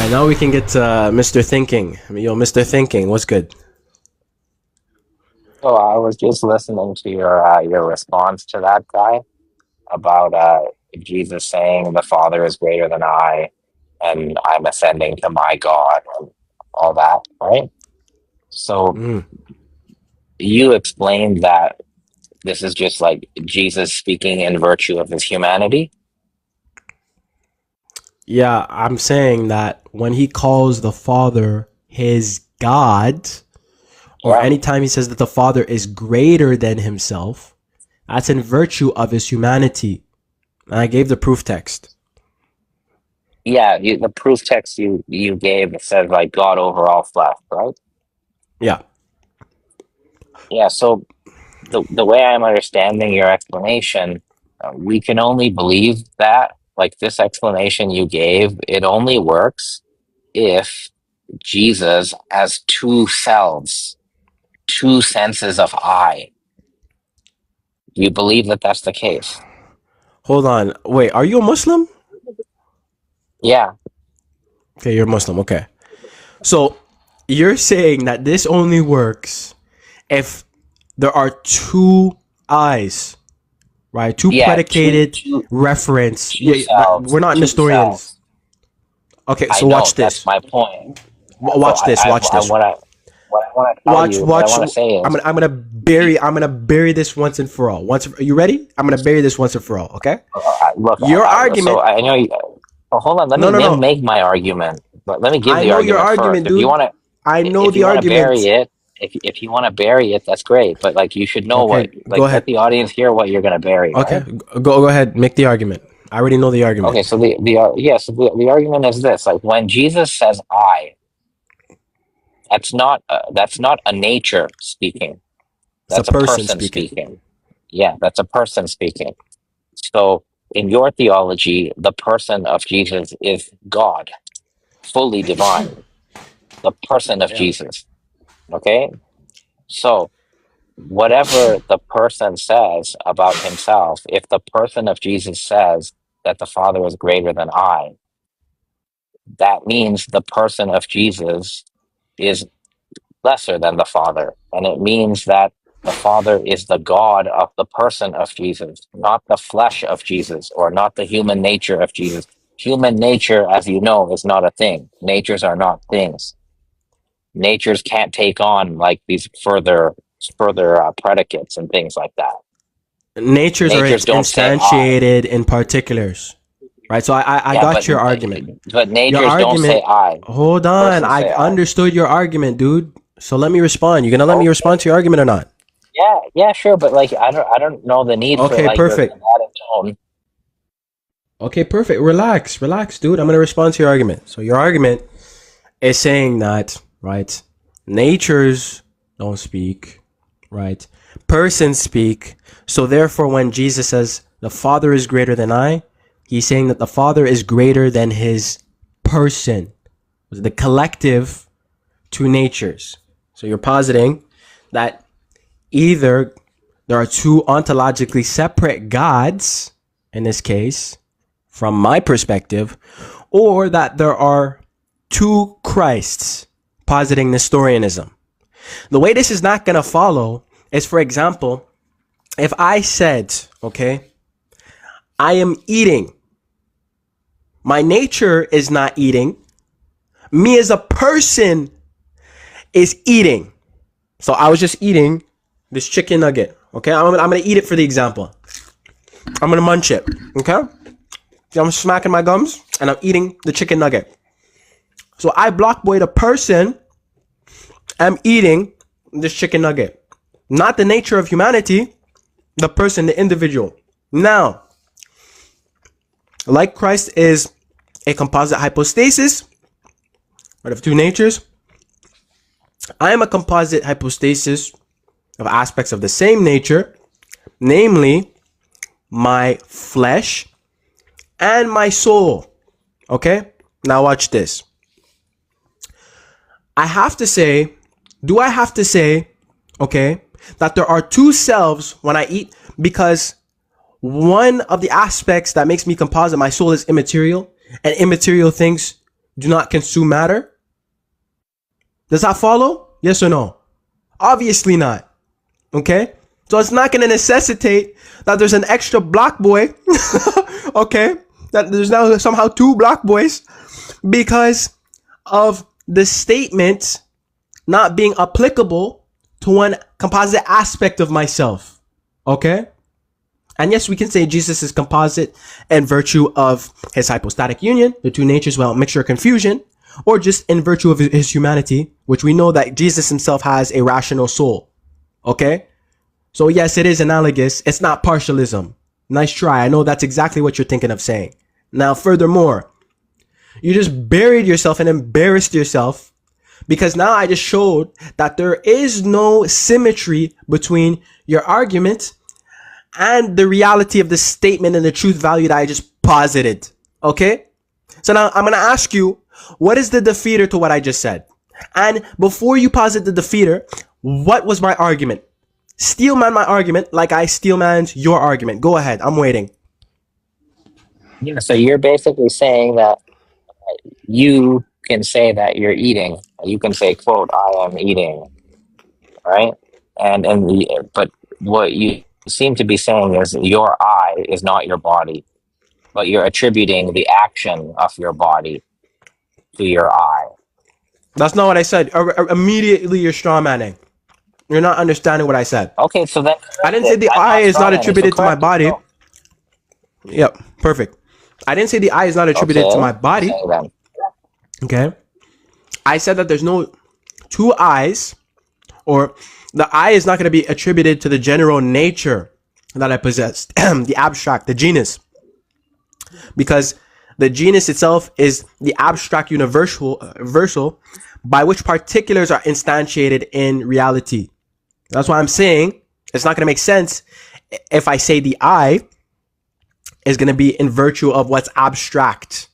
right, now we can get to Mr. Thinking. Yo, Mr. Thinking, what's good? So I was just listening to your response to that guy about Jesus saying the Father is greater than I, and I'm ascending to my God and all that, right? So Mm. you explained that this is just like Jesus speaking in virtue of his humanity. Yeah, I'm saying that when he calls the Father his God, or Yeah, anytime he says that the Father is greater than himself, that's in virtue of his humanity. And I gave the proof text. yeah. The proof text you gave says like God over all flesh, right? Yeah. Yeah. So the way I'm understanding your explanation, we can only believe that, like this explanation you gave, it only works if Jesus has two selves, two senses of I. You believe that that's the case? Hold on. Wait, are you a Muslim? Yeah, Okay, you're a Muslim. Okay. So you're saying that this only works if there are two eyes, right? Two yeah. predicated reference. Two Yeah, we're selves, not two Nestorians. selves. Okay, I so watch know that's this. my point. So Watch this. Watch I this. want to, what I want to tell Watch. you, what I Watch. want to say is, I'm gonna bury this once and for all. Are you ready? I'm gonna bury this once and for all. Okay. look, Your so argument. I know you. Oh, hold on. No, no, Let me no. make my argument. But let me give I the know your argument first. argument, dude. I know If the you want to bury argument. it, if you want to bury it, that's great. But like, you should know Okay, what. go Like, let ahead. the audience hear what you're gonna bury, Okay, right? go ahead. Make the argument. I already know the argument. Okay. So the argument is this: like, when Jesus says "I," that's not a nature speaking. It's a That's a person person speaking. speaking. Yeah, that's a person speaking. So in your theology, the person of Jesus is God, fully divine. The person of Yeah. Jesus. Okay? So whatever the person says about himself, if the person of Jesus says that the Father is greater than I, that means the person of Jesus is lesser than the Father. And it means that the Father is the God of the person of Jesus, not the flesh of Jesus or not the human nature of Jesus. Human nature, as you know, is not a thing. Natures are not things. Natures can't take on like these further predicates and things like that. Natures are Natures don't say I. instantiated in particulars, right? So I Yeah, got your argument. but Your natures don't say argument. I. Hold on. Persons I say I. understood your argument, dude. So let me respond. You gonna let me Okay. respond to your argument or not? Yeah, yeah, sure, but like I don't know the need for Okay, like your perfect. dramatic tone. Okay, perfect. Relax, dude. I'm gonna respond to your argument. So your argument is saying that, right? Natures don't speak, right? Persons speak. So therefore, when Jesus says the Father is greater than I, he's saying that the Father is greater than his person, the collective two natures. So you're positing that either there are two ontologically separate gods, in this case, from my perspective, or that there are two Christs, positing Nestorianism. The way this is not going to follow is, for example, if I said, okay, I am eating, my nature is not eating, me as a person is eating. So I was just eating this chicken nugget, okay? I'm gonna eat it for the example. I'm gonna munch it, okay? So I'm smacking my gums and I'm eating the chicken nugget. So I block boy the person I'm eating this chicken nugget. Not the nature of humanity, the person, the individual. Now, like Christ is a composite hypostasis, right, of two natures, I am a composite hypostasis of aspects of the same nature, namely my flesh and my soul. Okay? Now watch this. I have to say, do I have to say, okay, that there are two selves when I eat? Because one of the aspects that makes me composite, my soul, is immaterial, and immaterial things do not consume matter? Does that follow? Yes or no? Obviously not. Okay? So it's not going to necessitate that there's an extra black boy, okay? That there's now somehow two black boys because of the statement not being applicable to one composite aspect of myself. Okay? And yes, we can say Jesus is composite in virtue of his hypostatic union, the two natures without mixture or confusion, or just in virtue of his humanity, which we know that Jesus himself has a rational soul. Okay? So yes, it is analogous. It's not partialism. Nice try. I know that's exactly what you're thinking of saying. Now, furthermore, you just buried yourself and embarrassed yourself because now I just showed that there is no symmetry between your argument and the reality of the statement and the truth value that I just posited. Okay? So now I'm going to ask you, what is the defeater to what I just said? And before you posit the defeater, what was my argument? Steelman my argument like I steelmaned your argument. Go ahead. I'm waiting. Yeah, so you're basically saying that you can say that you're eating. You can say, "quote I am eating," right? But what you seem to be saying is your I is not your body, but you're attributing the action of your body to your I. That's not what I said. Immediately you're strawmanning. You're not understanding what I said. Okay, so then I correct didn't say it. the I'm I not is not strawmanning, so attributed to my correct it. body. No. Yep, perfect. I didn't say the I is not attributed to Okay, my body. say then. Okay. I said that there's no two I's, or the I is not going to be attributed to the general nature that I possess, the abstract, the genus. Because the genus itself is the abstract universal by which particulars are instantiated in reality. That's why I'm saying it's not going to make sense if I say the I is going to be in virtue of what's abstract,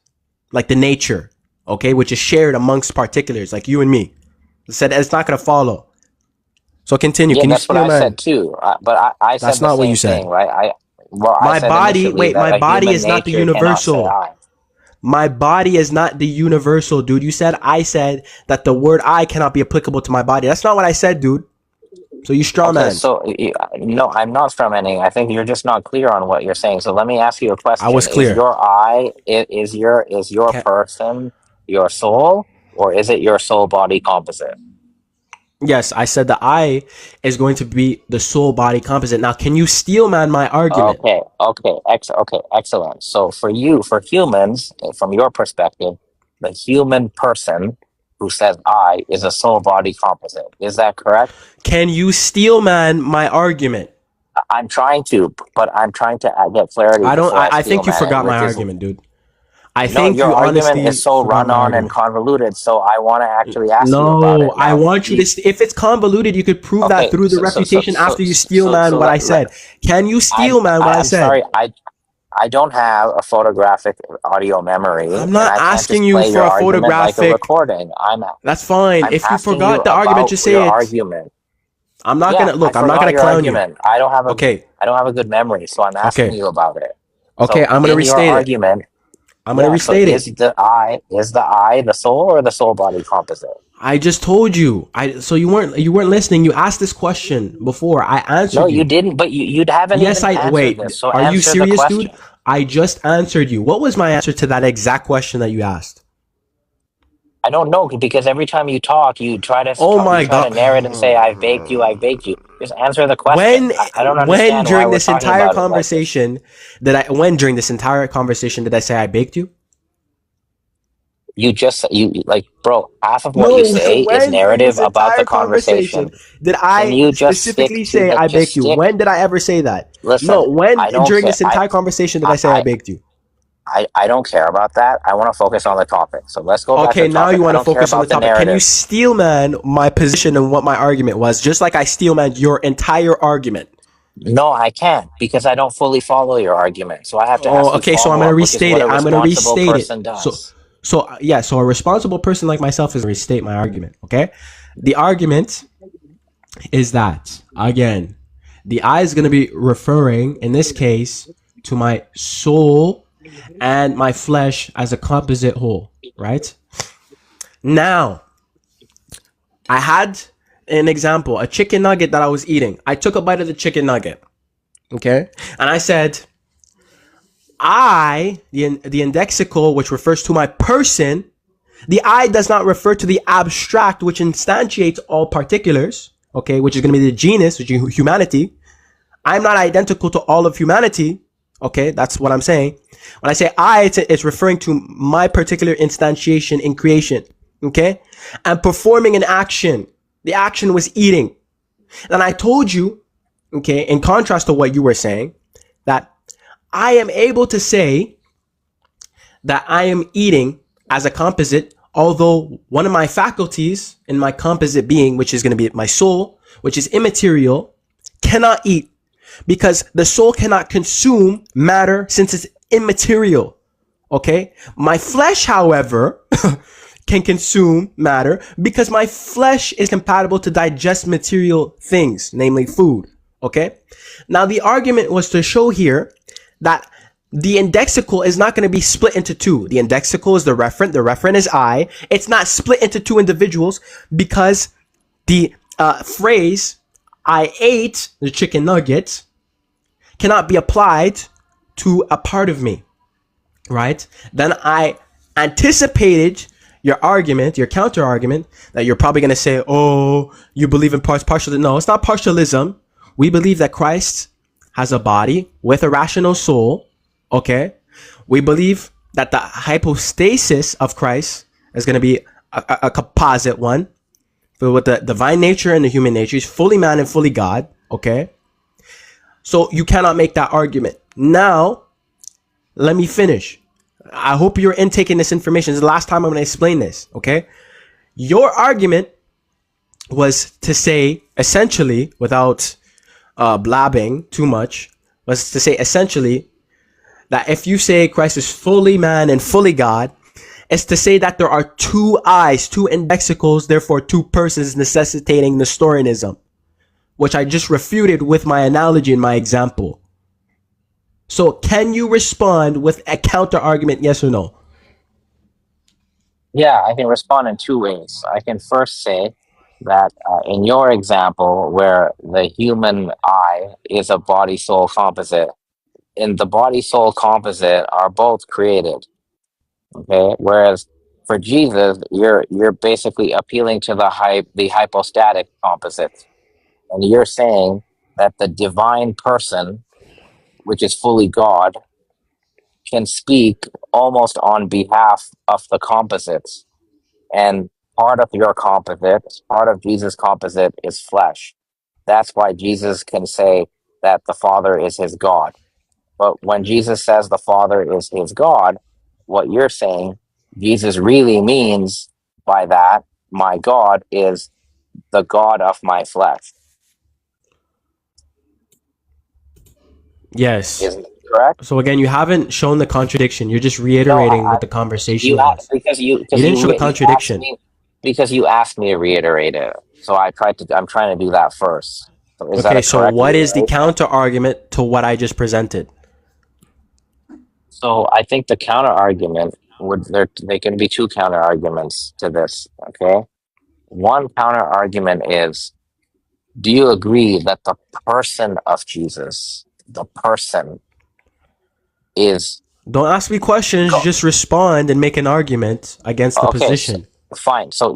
like the nature, okay, which is shared amongst particulars, like you and me. I said it's not going to follow. So continue. Yeah, Can you that's what steal, I said man? too. But I That's said the not what you same thing, said. right? I My said body, initially wait, that my a body human is not the nature cannot say universal. I. My body is not the universal, dude. You said I said that the word I cannot be applicable to my body. That's not what I said, dude. So you Okay, strawmanned. so no, I'm not strawmanning. I think you're just not clear on what you're saying. So let me ask you a I was question: Is clear. your is your Can't, person your soul, or is it your soul body composite? yes, I said the I is going to be the soul body composite. Now, can you steel man my argument? Okay, excellent. So for you, for humans, from your perspective, the human person who says I is a soul body composite. Is that correct? Can you steel man my argument? I'm trying to, but I'm trying to get clarity I don't. before I I steel think you man it, forgot my which is argument, dude. I no, think your you argument is honestly so forgot run my on and argument. convoluted. So I want to actually ask you about No, it I now. want you to. If it's convoluted, you could prove that Okay, through the so so so refutation so after you steel so, man so what I let said. Can you I'm steel man what I I'm said? sorry. I don't have a photographic audio memory, I'm and not I can't asking just you play for your a argument like a photographic. recording. That's fine. I'm If you asking you forgot the argument, about just your say it. argument. I'm not Yeah, gonna I look. I'm not forgot gonna your clown you. argument. I don't have a Okay. I don't have a good memory, so I'm asking Okay. you about it. Okay. So I'm gonna in your restate it. argument, I'm gonna yeah, so restate it. is the I the soul or the soul body composite? I just told you. So you weren't listening. You asked this question before. I No, answered you you. didn't, but you haven't Yes, even I answered wait. this. So Are you answer the serious, dude? question. I just answered you. What was my answer to that exact question that you asked? I don't know because every time you talk, Oh you my try to god. narrate and say, "I've baked you, I've baked you." Just answer the question. When I don't when understand why during we're this talking entire about it like this. conversation during this entire conversation did I say I baked you? Like, bro, half of what you No, say is when during narrative this about the entire conversation conversation. did Can I you just stick specifically to say the I just baked you? stick? When did I ever say that? Listen, No, when I don't during care. this entire conversation did I say I I baked you? I don't care about that. I want to focus on the topic. So let's go back to Okay, the now topic. you I want to don't care focus on the about the topic. Can you narrative. steelman my position and what my argument was, just like I steelman your entire argument? No, I can't because I don't fully follow your argument. So I have to Oh, ask you okay. So I'm follow gonna up, which is restate what it. a I'm gonna responsible restate it. person So, does. yeah. So a responsible person like myself is gonna restate my argument. Okay. The argument is that the I is gonna be referring in this case to my soul and my flesh as a composite whole, right? Now, I had an example, a chicken nugget that I was eating. I took a bite of the chicken nugget, okay? And I said, the indexical, which refers to my person, the I does not refer to the abstract, which instantiates all particulars, okay, which is going to be the genus, which is humanity. I'm not identical to all of humanity, okay, that's what I'm saying. When I say I, it's referring to my particular instantiation in creation, okay? I'm performing an action. The action was eating. And I told you, okay, in contrast to what you were saying, that I am able to say that I am eating as a composite, although one of my faculties in my composite being, which is going to be my soul, which is immaterial, cannot eat, because the soul cannot consume matter since it's immaterial. Okay? My flesh, however, can consume matter because my flesh is compatible to digest material things, namely food. Okay? Now, the argument was to show here that the indexical is not going to be split into two. The indexical is the referent is I. It's not split into two individuals because the phrase I ate the chicken nugget cannot be applied to a part of me, right? Then I anticipated your argument, your counter argument, that you're probably going to say, oh, you believe in partialism. No, it's not partialism. We believe that Christ has a body with a rational soul, okay? We believe that the hypostasis of Christ is going to be a composite one, with the divine nature and the human nature. He's fully man and fully God, okay? So you cannot make that argument. Now, let me finish. I hope you're intaking this information. This is the last time I'm going to explain this, okay? Your argument was to say, essentially, without blabbing too much, was to say, essentially, that if you say Christ is fully man and fully God, it's to say that there are two I's, two indexicals, therefore two persons, necessitating Nestorianism, which I just refuted with my analogy and my example. So can you respond with a counter argument, yes or no? Yeah, I can respond in two ways. I can first say that in your example, where the human I is a body soul composite, in the body soul composite are both created. Okay, whereas for Jesus, you're basically appealing to the hypostatic composite, and you're saying that the divine person, which is fully God, can speak almost on behalf of the composites. And part of your composite, part of Jesus' composite is flesh. That's why Jesus can say that the Father is his God. But when Jesus says the Father is his God, what you're saying, Jesus really means by that, my God is the God of my flesh. Yes. Isn't that correct? So again, you haven't shown the contradiction. You're just No, reiterating what the conversation was. You didn't show the you asked contradiction. me because you asked me to reiterate it. So I'm trying to do that first. So is that Okay, a so correct what is the reiteration? counter argument to what I just presented? So I think the counter argument would there can be two counter arguments to this. Okay, one counter argument is: do you agree that the person of Jesus, the person, is Don't ask me questions, God? just respond and make an argument against the Okay, so, position. fine. So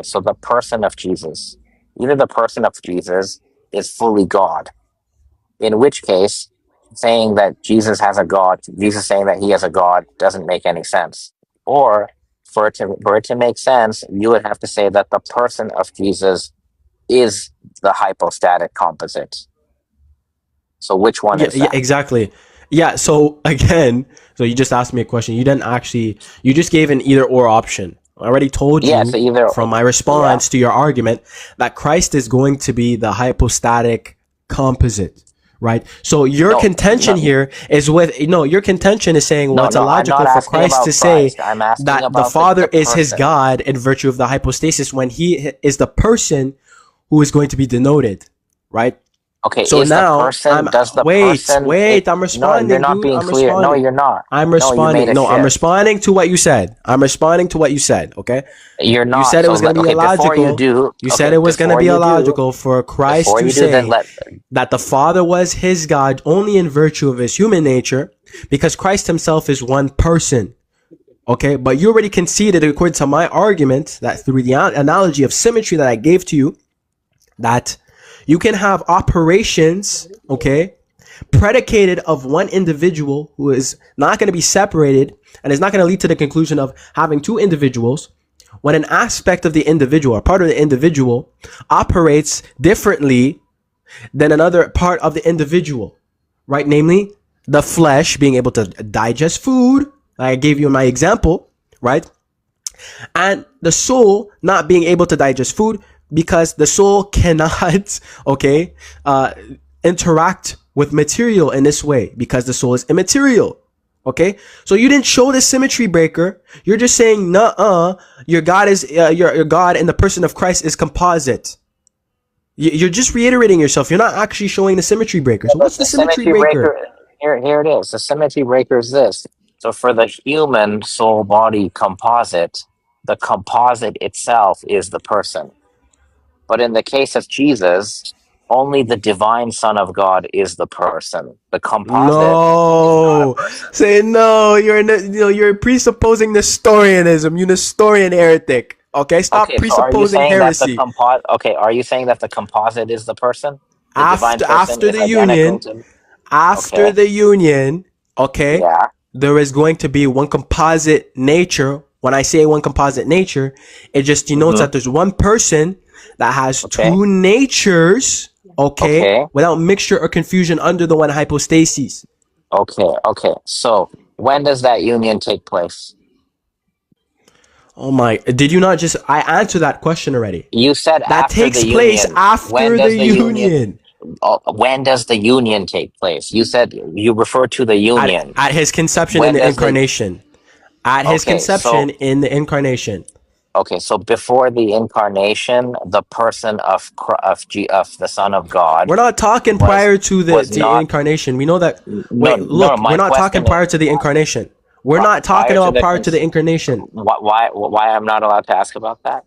so the person of Jesus, either the person of Jesus is fully God, in which case, saying that Jesus saying that he has a God doesn't make any sense. Or for it to make sense, you would have to say that the person of Jesus is the hypostatic composite. So which one Yeah, is yeah, that? exactly. Yeah, so again, so you just asked me a question. You didn't actually, you just gave an either or option. I already told Yeah, so you either from my yeah. response to your argument that Christ is going to be the hypostatic composite, right? So your No, contention no, here is your contention is saying, well, no, it's no. I'm not illogical for asking Christ about to say Christ. I'm asking that the about Father the is his person. God in virtue of the hypostasis when he is the person who is going to be denoted, right? Okay, So is the now person, does the person, I'm no, you're responding, not dude. being I'm clear. No, responding. you're not. I'm No, you made responding. a No, I'm shift. responding to what you said. I'm responding to what you said. Okay. You're You not. said it So was going to be okay, before you illogical. do, You said okay, it was going to be illogical for Christ before to you do, then say let, that the Father was his God only in virtue of his human nature, because Christ himself is one person. Okay, but you already conceded, according to my argument, that through the analogy of symmetry that I gave to you, that you can have operations, okay, predicated of one individual who is not going to be separated and is not going to lead to the conclusion of having two individuals, when an aspect of the individual or part of the individual operates differently than another part of the individual, right? Namely, the flesh being able to digest food, like I gave you in my example, right? And the soul not being able to digest food because the soul cannot, okay, interact with material in this way because the soul is immaterial. Okay, so you didn't show the symmetry breaker. You're just saying, "Nuh-uh, your God is your God in the person of Christ is composite." You're just reiterating yourself. You're not actually showing the symmetry breaker. So what's the the symmetry symmetry breaker? breaker, here it is. The symmetry breaker is this. So for the human soul body composite, the composite itself is the person. But in the case of Jesus, only the divine Son of God is the person. The composite is not a No, person. say no. You're presupposing Nestorianism. You Nestorian heretic. Okay, stop Okay, so are you presupposing saying that the heresy. composite? Okay, are you saying that the composite is the person? The divine After person after is the identical union, to. after Okay, the union, okay, yeah. there is going to be one composite nature. When I say one composite nature, it just denotes Mm-hmm. that there's one person that has Okay, two natures, okay, okay, without mixture or confusion under the one hypostasis. okay. So when does that union take place? Oh my, did you not just, I answered that question already. You said That after the takes place union. When after the does the union? union. When does the union take place? You said you refer to the union. At his conception in When the does the incarnation. At his okay? conception So in the incarnation. okay, so before the incarnation, the person of of the Son of God We're not talking was prior to was the not. incarnation. We know that. No, Wait, no. look, we're My not talking question is prior to the incarnation. We're not talking prior to about the prior to the incarnation why I'm not allowed to ask about that?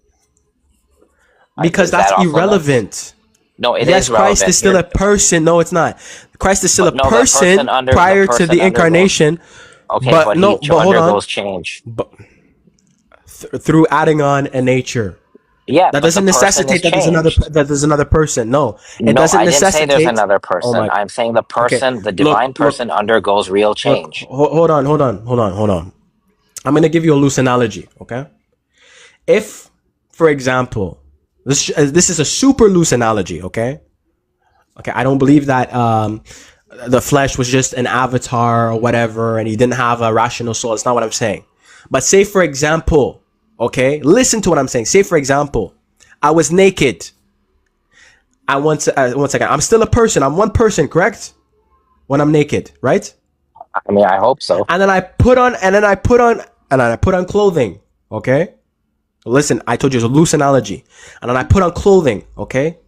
because Is that's that off limits? irrelevant. No, it Yes, is Christ is relevant. still You're a person. No, it's not. Christ is still a but no, person the prior to person the undergoes. incarnation. Okay, But but he no, but hold on. undergoes change. But through adding on a nature. Yeah, That but the doesn't person is necessitate changed. that there's another person. No, it No, doesn't I didn't say there's necessitate. another Oh person. my. I'm saying the Okay. person, the divine Look, look, person undergoes real look. change. Hold on. I'm gonna give you a loose analogy. Okay. If, for example, this is a super loose analogy. Okay. Okay. I don't believe that the flesh was just an avatar or whatever, and he didn't have a rational soul. It's not what I'm saying. But say, for example, okay, listen to what I'm saying. Say, for example, I was naked. One second. I'm still a person. I'm one person, correct? When I'm naked, right? I mean, I hope so. And then I put on, and then I put on, and then I put on clothing. Okay. Listen, I told you it's a loose analogy. And then I put on clothing. Okay.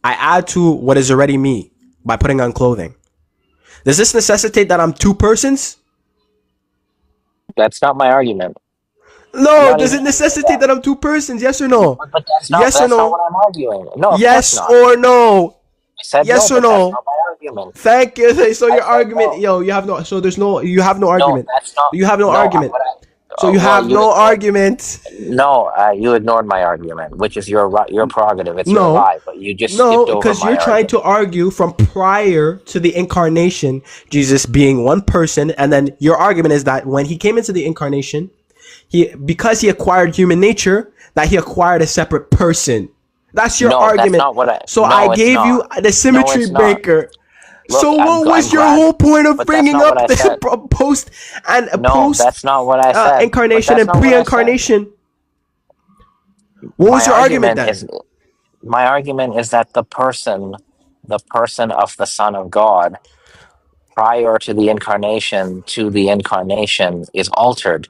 I add to what is already me by putting on clothing. Does this necessitate that I'm two persons? That's not my argument. I'm No. not Does even it arguing necessitate that. that I'm two persons? Yes or no? But Yes or that's not what no? I'm arguing. No, of course Yes not. or no? I said no, Yes or but that's no? not my argument. Thank you. So I your said argument, no. yo, you have no. So there's no. You have no No, argument. that's not. You have no No, argument. what I. So you Well, have you no ignored. argument. No, you ignored my argument, which is your prerogative. It's your No, lie, but you just no, skipped over because my you're trying argument. to argue from prior to the incarnation, Jesus being one person, and then your argument is that when he came into the incarnation, because he acquired human nature, that he acquired a separate person. That's your No, that's argument. not what I. So I No, it's gave not. you the No, symmetry it's not. breaker. Look, So what I'm was your glad, whole point of but that's bringing not what up I said. the post and No, post that's not what I said. But incarnation that's and not what I said. pre-incarnation? What was My your argument argument then? is my argument is that the person of the Son of God, prior to the incarnation, is altered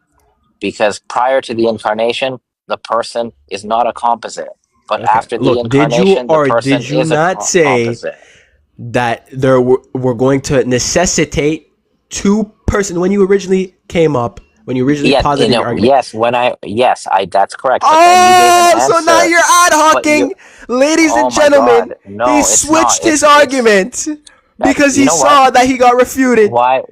because prior to the incarnation, the person is not a composite, but Okay, after the look, did you incarnation, the or person did you is a not say composite. that were going to necessitate two person when you originally came up, when you originally Yeah, posited your argument. yes, yes, I that's correct. But then you gave an Oh, so now answer. you're ad But you, hocking, ladies and oh my gentlemen. God, He no, it's not. switched his It's argument because you he know what? saw that he got refuted. Why,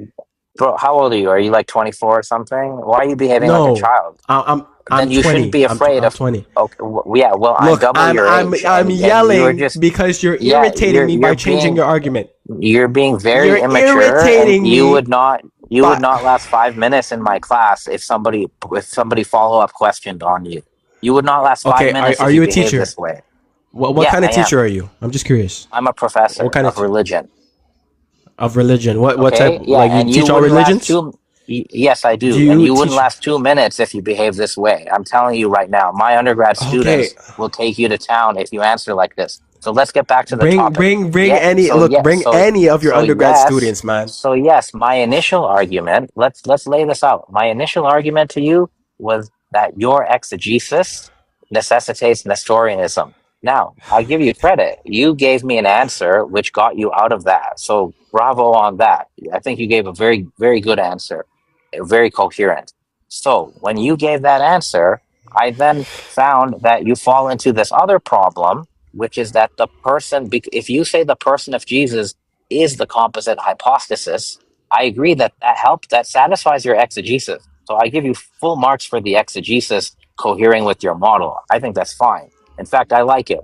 bro? How old are you? Are you like 24 or something? Why are you behaving like a No, child? I'm Then you shouldn't 20. be afraid I'm of. 20. Okay, yeah, well, I'm Look, double your age, I'm and you were yelling just, because you're yeah, irritating me by changing your argument. you're being very You're immature, and irritating me you would by. not last 5 minutes in my class if somebody follow up questioned on you. You would not last five Okay, minutes are if you you a behave teacher? this way. What Yeah, kind of I am. teacher are you? I'm just curious. I'm a What professor kind of of religion. of religion? What type? Okay, yeah, Like you and you teach all wouldn't last religions? two. Yes, I Do do, and you you wouldn't teach? last 2 minutes if you behave this way. I'm telling you right now. My undergrad Okay, students will take you to town if you answer like this. So let's get back to the bring topic. bring bring Yeah. any So look. yeah. Bring any of your So undergrad yes. students, man. So yes. My initial argument. Let's lay this out. My initial argument to you was that your exegesis necessitates Nestorianism. Now, I'll give you credit. You gave me an answer which got you out of that. So bravo on that. I think you gave a very, very good answer, very coherent. So when you gave that answer, I then found that you fall into this other problem, which is that if you say the person of Jesus is the composite hypostasis, I agree that that satisfies your exegesis. So I give you full marks for the exegesis cohering with your model. I think that's fine. In fact, I like it.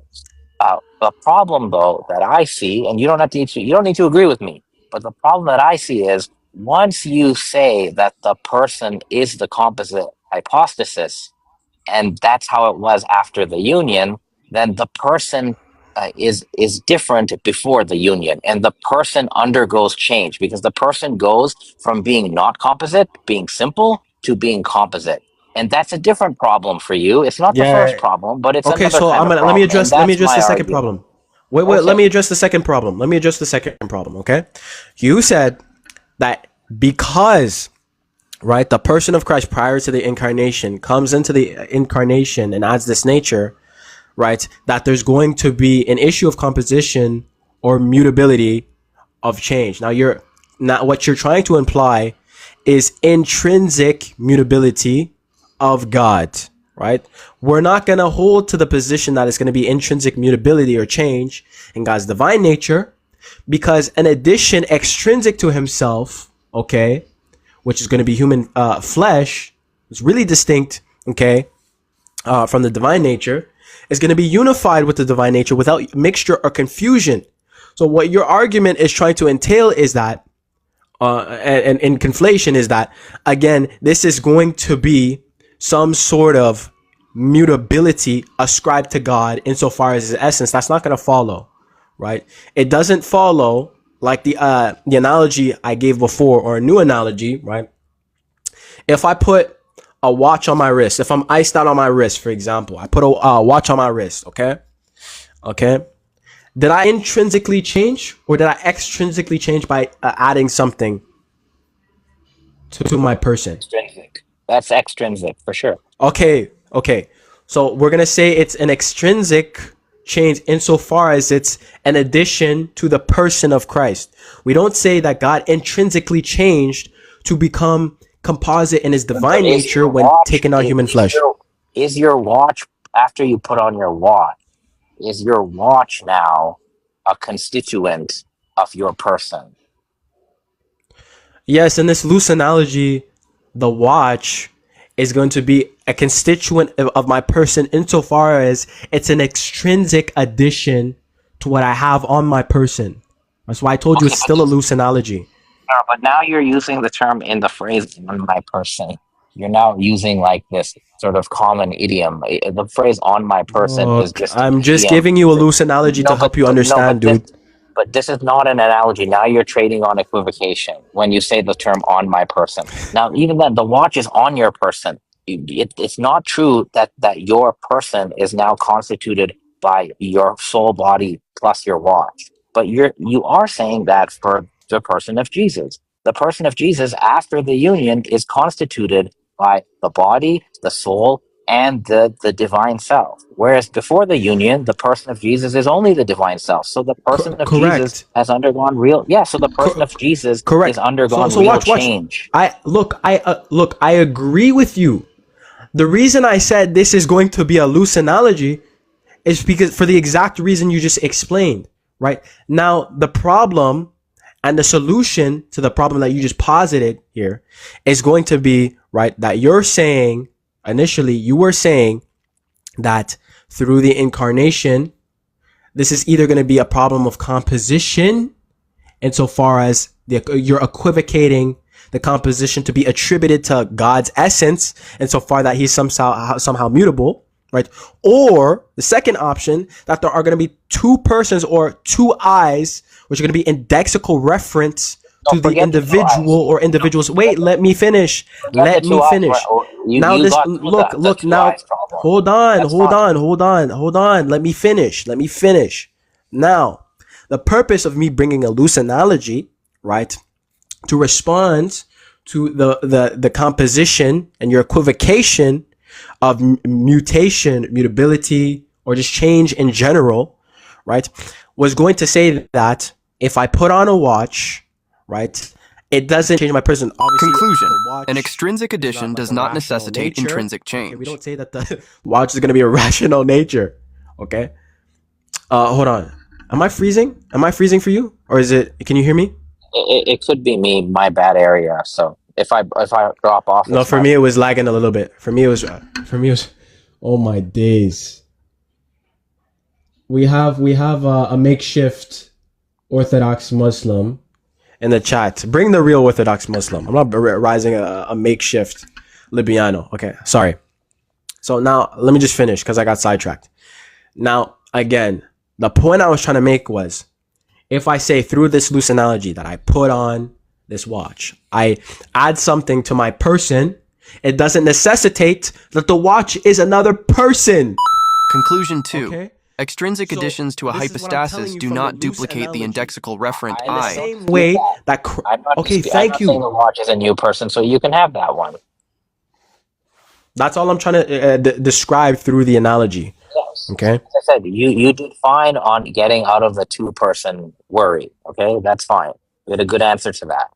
The problem, though, that I see, and you don't need to agree with me, but the problem that I see is once you say that the person is the composite hypostasis, and that's how it was after the union, then the person is different before the union, and the person undergoes change because the person goes from being not composite, being simple, to being composite. And that's a different problem for you. It's not the first Yeah. problem, but it's Okay, another so kind I'm of gonna problem. And let me that's address my the second argument. problem. Wait, let Okay. me address the second problem. Let me address the second problem, okay? You said that because, right, the person of Christ prior to the incarnation comes into the incarnation and adds this nature, right, that there's going to be an issue of composition or mutability of change. Now you're not what you're trying to imply is intrinsic mutability of God, right? We're not going to hold to the position that it's going to be intrinsic mutability or change in God's divine nature because an addition extrinsic to himself, okay, which is going to be human flesh, is really distinct, okay, from the divine nature, is going to be unified with the divine nature without mixture or confusion. So what your argument is trying to entail is that, and in conflation is that, again, this is going to be some sort of mutability ascribed to God insofar as his essence. That's not going to follow, right? It doesn't follow like the analogy I gave before, or a new analogy, right? If I put a watch on my wrist, if I'm iced out on my wrist, for example, I put a watch on my wrist, okay? Okay. Did I intrinsically change or did I extrinsically change by adding something to my person? Extrinsic. That's extrinsic for sure. Okay. Okay. So we're going to say it's an extrinsic change insofar as it's an addition to the person of Christ. We don't say that God intrinsically changed to become composite in his But divine nature when taking on human flesh. is your watch after you put on your watch? Is your watch now a constituent of your person? Yes, in this loose analogy, the watch is going to be a constituent of my person insofar as it's an extrinsic addition to what I have on my person. That's why I told you Okay, it's still a loose analogy. but now you're using the term in the phrase on my person. You're now using like this sort of common idiom. The phrase on my person is Look, just an I'm just idiom. giving you a loose analogy to No, help you understand, dude. but this is not an analogy. Now you're trading on equivocation when you say the term on my person. Now, even then, the watch is on your person. It's not true that your person is now constituted by your soul body plus your watch. But you are saying that for the person of Jesus. The person of Jesus after the union is constituted by the body, the soul, and the divine self. Whereas before the union, the person of Jesus is only the divine self. So the person of Jesus Correct. has undergone real, yeah. So the person Co- of Jesus is correct. So undergone so real watch. change. I agree with you. The reason I said this is going to be a loose analogy is because for the exact reason you just explained, right? Now, the problem and the solution to the problem that you just posited here is going to be, right, that you're saying, initially, you were saying that through the incarnation, this is either going to be a problem of composition insofar as you're equivocating the composition to be attributed to God's essence insofar that he's somehow mutable, right? Or the second option, that there are going to be two persons or two eyes, which are going to be indexical reference No, to the forget the two individual eyes. or individuals. Forget Wait, the, let me finish. forget the Let two me eyes. finish. Now You this, got through the look, two now, eyes problem. hold on, That's hold fine. on, hold on, hold on. Let me finish. Let me finish. Now, the purpose of me bringing a loose analogy, right, to respond to the composition and your equivocation of mutation, mutability, or just change in general, right, was going to say that if I put on a watch, right, it doesn't change my person. Obviously, Conclusion. the watch An extrinsic is not addition like does a not rational necessitate nature. intrinsic Okay, we change. don't say that the watch is going to be a rational nature. Okay. Hold on. Am I freezing? Am I freezing for you? Or is it, can you hear me? It could be me, my bad area. So if I drop off, No, it's for my me it was lagging a little bit. For me it was oh my days. We have a makeshift Orthodox Muslim in the chat. Bring the real Orthodox Muslim. I'm not rising a makeshift Libiano. Okay, sorry. So now let me just finish because I got sidetracked. Now, again, the point I was trying to make was, if I say through this loose analogy that I put on this watch, I add something to my person, it doesn't necessitate that the watch is another person. Conclusion 2. Okay? Extrinsic So, additions to a this is what I'm telling hypostasis you do from the not loose duplicate the analogy. indexical referent I In the I. don't same dispute way that. that, okay, I'm thank not saying you. the watch is a new person, so you can have that one. That's all I'm trying to describe through the analogy. Yes. Okay? As I said, you did fine on getting out of the two person worry. Okay, that's fine. You had a good answer to that.